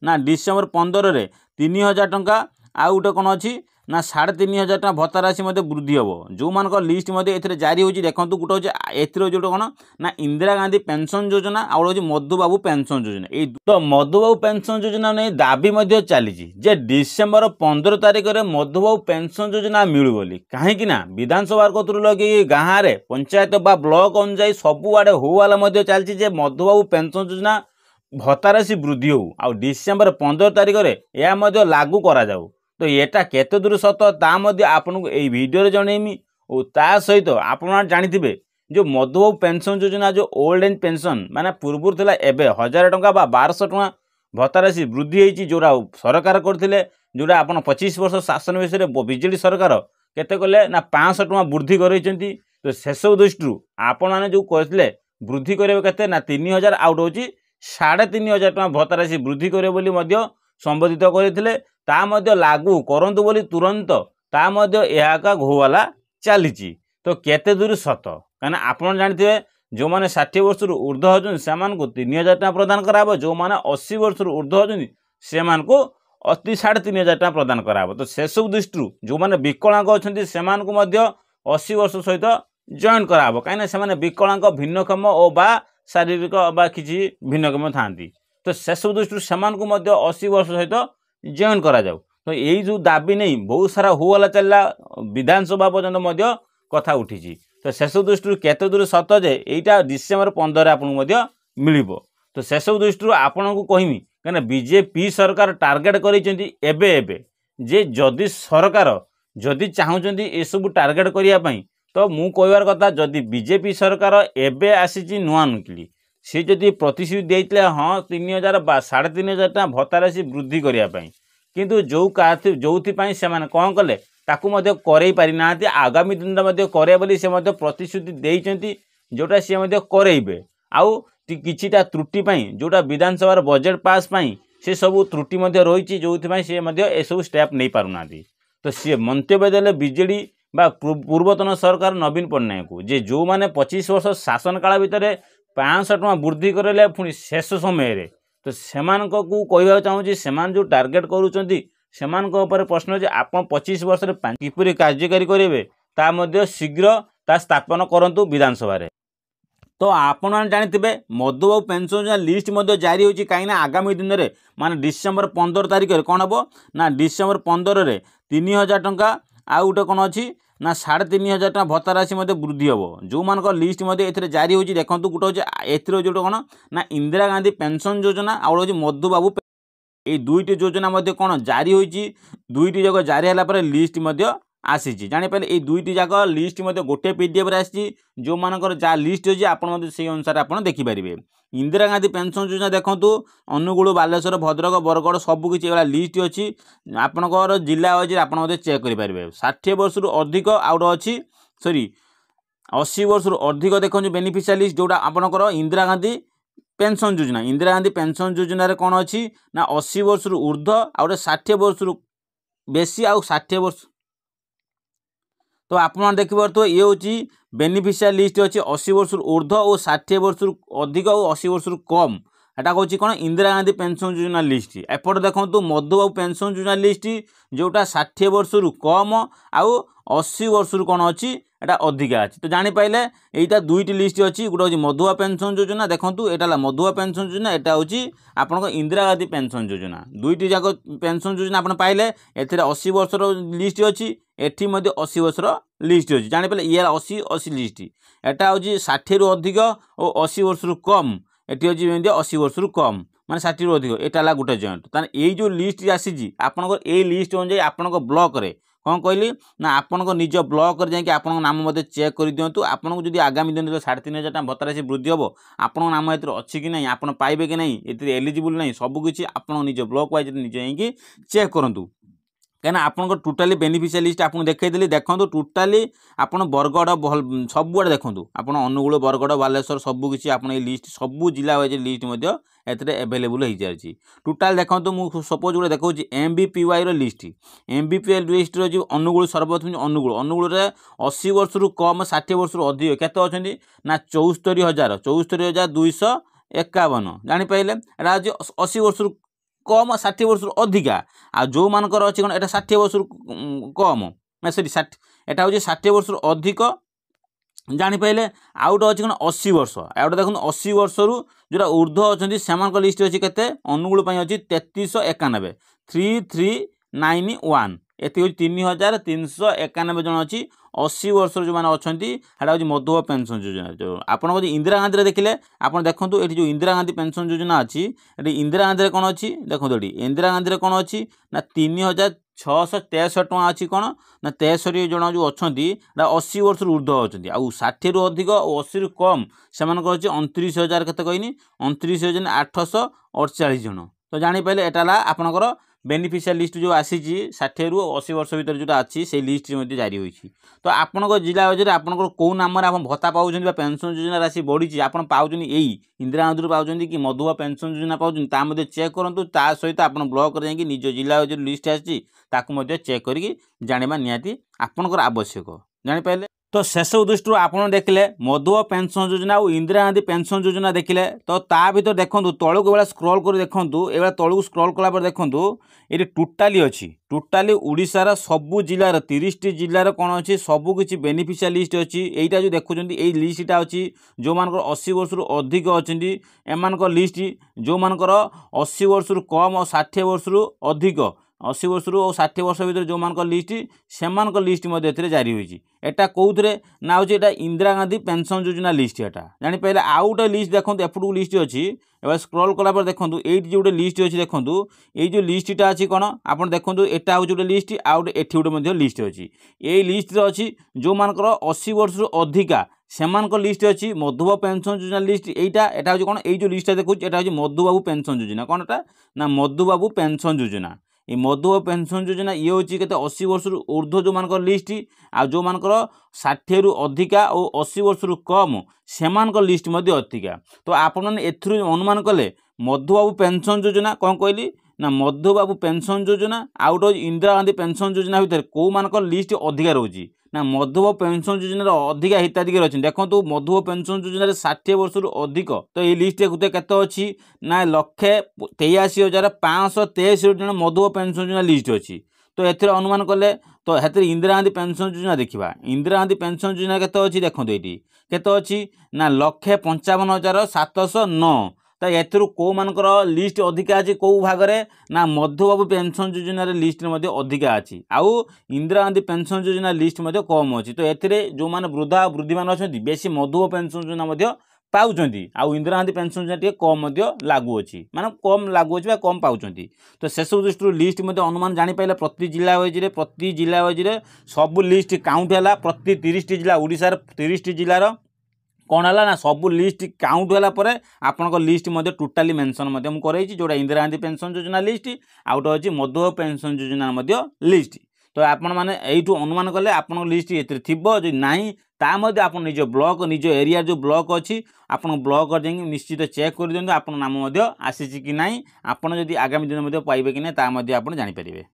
ना डिसेम्बर 15 रे 3000 टंका आउ गोटे कौन अच्छी ना 3500 टका भत्ता राशि वृद्धि हम जो मान लिस्ट ए जारी होती देखो गोटे हूँ गोटे कौन ना इंदिरा गांधी पेंशन योजना आउ हूँ मधुबाबू पेंशन योजना ये तो मधुबाबू पेंशन योजना नहीं दाबी चली जे डिसेम्बर 15 तारिख में मधुबाबू पेंशन योजना मिलू बोली कहीं विधानसभा कतरू लगे गाँव में पंचायत बा ब्लॉक अनुजाई सबुआड़े होवाला चलती मधुबाबू पेंशन योजना भत्ता राशि वृद्धि हो आ डिसेम्बर 15 तारिख में यह लागू करा जाऊ तो एटा केते दूर सत आपन को यही भिडियो जनइमी और ता सहित आप जानी जो मधुबाबू पेंशन योजना जो ओल्ड एज पेंशन माने पूर्व थिला एबे 1000 टंका बा 1200 टंका भत्ता राशि वृद्धि होती जोरा सरकार करथिले जोरा आपन 25 वर्ष शासन विषय बीजेडी सरकार केते कले ना 500 टंका वृद्धि करैचंती तो सेसब दृष्टि आपण माने जो कहथिले वृद्धि करेबे केते ना 3000 आउट होची 3500 टंका भत्ता राशि वृद्धि करेबे बोली मध्य संबोधित करथिले ता मध्य लागू करंतु बोली तुरंत ता मध्य एहाका घोवाला चली तो केते दूर सत कहीं आपड़ जानते जो मैंने 60 वर्ष ऊर्ध्व होती से 3000 टका प्रदान कराब जो मैंने 80 वर्ष ऊर्ध्व होती से अति 3500 टका प्रदान कराब तो से सब दृष्टि जो मैंने विकलांग अच्छा से 80 वर्ष सहित जॉइन कराब कहीं विकलांग भिन्नक्षम और बा शारीरिक बा किसी भिन्नक्षम था तो से सब दृष्टि से 80 वर्ष सहित जॉइन करा जाऊ तो यही जो दाबी नहीं बहुत सारा हुआला चलला विधानसभा पर्यंत कथा उठी तो शेष दृष्टि केते दूर सत जे यहीटा डिसेम्बर 15 आपको मिल तो शेष दृष्टि आपन को कहमी कहीं बीजेपी सरकार टार्गेट कर जे जदि सरकार जदि चाहूँगी ये सब टार्गेट करने तो मु कहबार कथा जदि बीजेपी सरकार एबे आसी नुआ नुकिली सी जदि प्रतिश्रुति देते हाँ 3000 बा 3500 टका भत्ता राशि वृद्धि करने किंतु जो से कौन कले ताकू मध्य करई पारि ना आगामी दिन में करे बोली से प्रतिश्रुति देइचंती जोटा सी करेबे आउ किछिटा त्रुटि जोटा विधानसभा बजेट पास पाई से सब त्रुटि रही जो सी सब स्टेप नहीं पारुना तो सी मंतव्य देले बीजेडी बा पूर्वतन सरकार नवीन पट्टनायक को जे जो माने 25 वर्ष शासन काल भितर 500 टका वृद्धि करेले पुणी शेष समय तो सेमान को कहवा चाहूँगी से जो टार्गेट करुँच से प्रश्न जे आप 25 वर्ष किपरि कार्यकारी करेंगे ता शीघ्र ता स्थापन करंतु विधानसभा रे तो आपण जानिथिबे मधुबाबू पेंशन योजना लिस्ट जारी होची कहीं आगामी दिन में माने डिसेम्बर 15 तारिख में कौन हम ना डिसेम्बर 15 रे 3000 टंका आउ गोटे कौन अच्छी ना 3500 टका भत्ता राशि वृद्धि हम जो मान लिस्ट ए जारी होती देखो गोटे हूँ जो कौन ना इंदिरा गांधी पेंशन योजना आउ हूँ मधुबाबू ये दुईटी योजना कौन जारी होती दुईटी जाक जारी है लिस्ट आसी जापारे ये दुईटी जाक लिस्ट गोटे पीडीएफ आसी जो मानकर जहाँ लिस्ट अच्छी आपड़ से अनुसार आप देखिपारे इंदिरा गांधी पेंशन योजना देखूँ अनुगुल बालेश्वर भद्रक बरगढ़ सबकि लिस्ट अच्छी आपणकर जिला वाइज आप चेक करेंगे 60 वर्ष अधिक आउट अच्छी सॉरी 80 वर्ष अधिक देखो बेनिफिशियरी लिस्ट जोटा आपणकर इंदिरा गांधी पेंशन योजना रे कौन अच्छी ना 80 वर्ष ऊर्ध्व आ 60 वर्ष बेसी आ 60 वर्ष तो आप देखिए ये हूँ बेनिफिशियरी लिस्ट अच्छी 80 वर्ष ऊर्ध्व और 60 वर्ष अधिक और 80 वर्ष कम एटा कौन कौन इंदिरा गांधी पेंशन योजना लिस्ट एपट देखो मधुबाबू पेंशन योजना लिस्ट जोटा 60 वर्ष कम आउ 80 वर्ष कौन अच्छी एटा अधिका अच्छी तो जापारे यहाँ दुईटी लिस्ट अच्छी गोटे हूँ मधुबाबू पेंशन योजना देखूँ यहाँ मधुबाबू पेंशन योजना यहाँ हूँ आपंक इंदिरा गांधी पेंशन योजना दुईटी जाक पेंशन योजना आप पाइले ए 80 वर्ष लिस्ट अच्छी एटी 80 वर्ष लिस्ट अच्छी जापारे ये 80 लिस्ट एटा हूँ 60 रु अधिक और 80 वर्ष कम एटी हूँ 80 वर्ष कम माने 60 रु अधिक एटा गोटे जॉइंट ताने ये जो लिस्ट आसी आपंकर ये लिस्ट अनुसार आपंक ब्लॉक रे कौन कहली ना आपन निज ब्लॉक जाकि आपन नाम मत चेक कर दिंतु आपन जो आगामी दिन 3500 टका भत्ता राशि वृद्धि हम आपन नाम ए अच्छी कि नहीं आपन पाइबे कि नहीं ये एलिजिबल नहीं सबकि आपन निज ब्लॉक वाइज निजे चेक करूँ कहीं आपन टोटाली बेनिफिशियरी लिस्ट आपको देखी देखो टोटाली आपन बरगढ़ सबुआड़े देखो आपन अनुगुल बरगढ़ बालेश्वर सबकि आप लिस्ट सबू जिला वाइज लिस्ट एभेलेबुल हो जाए टोटाल देखो मुझे सपोज गोटे देखो MBPY लिस्ट MBPY लिस्ट जो अनुगुल सर्वप्रथम अनुगुल 80 वर्ष कम 60 वर्ष अधिक केते अच्छे ना 74,251 जापारे यहाँ 80 वर्ष कम 60 वर्ष अधिका आ जो मानकर अछि कोन एटा 60 वर्ष कम सॉरी 60 एटा होची 60 वर्ष अधिक जानी पाइले आउ गोटे अच्छी कौन 80 वर्ष आ गोटे देखो 80 वर्ष रु जोटा ऊर्ध्व अच्छा से लिस्ट अच्छी के अनुगुल अच्छी 3391 3391 एति 3391 जन अच्छी 80 वर्ष जो मैंने अच्छा हूँ मधुबाबू पेंशन योजना जो आपको इंदिरा गांधी देखिले आप देखो ये जो इंदिरा गांधी पेंशन योजना अच्छी ये इंदिरा गांधी कौन अच्छी देखो ये इंदिरा गांधी कौन अच्छी ना 3663 टଙ୍କା अच्छी कौन ना 63 जन जो अच्छा 80 वर्ष ऊर्ध्व अच्छा आउ 60 रु अधिक और 80 रु कम से 29,000 केते कहनी 29,848 जन तो जापारे एटा आपणकर बेनिफिशियल लिस्ट जो आसी 60 रु 80 वर्ष भर जो अच्छी से लिस्ट जारी होती तो आपंक जिला वाइज आपंकर कौ नाम आप भत्ता पाँच पेंशन योजना राशि बढ़ी आप पाँच यही इंदिरा गांधी पाँच कि मधुबाबू पेंशन योजना पाँच चेक करूँ ता सहित आप ब्लॉक जाकि निज जिला वाइज लिस्ट आसी चेक करके जाना निहाती आपंकर आवश्यक जापारे तो शेष दृष्टि आपड़ देखिले मधुबाबू पेंशन योजना और इंदिरा गांधी पेंशन योजना देखिले तो ता भर देखूँ तौक बेला स्क्रॉल कर देखूँ ये तौक स्क्रॉल कला देखूँ ये टोटाली अच्छी टोटाली ओडिशार सबू जिलार 30टी जिलार कौन अच्छी सबू किसी बेनिफिशियल लिस्ट अच्छी यहीटा जो देखुं ये लिस्टा अच्छी जो मान 80 वर्ष रु अधिक अच्छी एम लिस्ट जो मान 80 वर्ष रु कम और 60 वर्ष रु अधिक 80 वर्ष रु और 60 वर्ष भर जो मान लिस्ट से लिस्ट जारी होती एटा कौन ना हूँ यहाँ इंदिरा गांधी पेंशन योजना लिस्ट एटा जापारे आउ गोटे लिस्ट देखो एपटू लिस्ट अच्छी एवं स्क्रॉल कला देखो ये जो गोटे लिस्ट अच्छी देखो ये जो लिस्टा अच्छी कौन आप देखो यहाँ हूँ गोटे लिस्ट आउ एटी गोटे लिस्ट अच्छी ये लिस्ट अच्छी जो मान 80 वर्ष रु अधिका से लिस्ट अच्छी मधुबाबू पेंशन योजना लिस्ट यहाँ हूँ कौन ये जो लिस्ट देखो यहाँ हूँ मधुबाबू पेंशन योजना कौन एटा ना मधुबाबू पेंशन योजना ये मधुबाबू पेंशन योजना ये हूँ के 80 वर्ष रु ऊर्ध्व जो मान लिस्ट आ जो मान 60 रु अधिका और 80 वर्ष रु कम से लिस्ट अधिका तो आपण एथुर अनुमान कले मधुबाबू पेंशन योजना कौन कहली ना मधुबाबू पेंशन योजना आउ गोटे इंदिरा गांधी पेंशन योजना भितर कौ मान लिस्ट अधिका रोचे ना मधुबाबू पेंशन योजना अधिका हिताधिकारी अच्छे देखो मधुबाबू पेंशन योजना 60 वर्ष रु अधिक तो ये लिस्ट केते अच्छी ना 1,83,563 जन मधुबाबू पेंशन योजना लिस्ट अच्छी तो एथि अनुमान कले तो हेतु इंदिरा गांधी पेंशन योजना देखा इंदिरा गांधी पेंशन योजना केते अच्छी देखो ये केते अच्छी ना 1,55,709 तो एथुरु कौ मानकर लिस्ट अधिका अच्छी कौ भागरे ना मधुबाबू पेंशन योजना लिस्ट अधिका अच्छी आउ इंदिरा गांधी पेंशन योजना लिस्ट कम अच्छी तो एथिरे जो माने वृद्धा वृद्धि मान अच्छा बेसी मधुबाबू पेंशन योजना पाँच आउ इंदिरा गांधी पेंशन योजना टी कम लागू अच्छी माने कम लागू अच्छी कम पाँच तो शेष दृष्टि लिस्ट अनुमान जापारे प्रति जिला वाइज सब लिस्ट काउंट है प्रति 30टी जिला ओडिशार 30टी जिलार कौन है ना सब लिस्ट काउंट है आपंक लिस्ट टोटाली मेंशन कर जोड़ा इंदिरा गांधी पेंशन योजना लिस्ट आउट अच्छी मधुबाबू पेंशन योजना लिस्ट तो आपण मैंने यू अनुमान कले आप लिस्ट ये थी जो ना ता आप निज ब्लॉक निज एरिया जो ब्लॉक अच्छी आप ब्लॉक निश्चित चेक कर दिखाँ आप नाम आसी कि ना आपड़ जदि आगामी दिन पाइबे कि ना जापारे।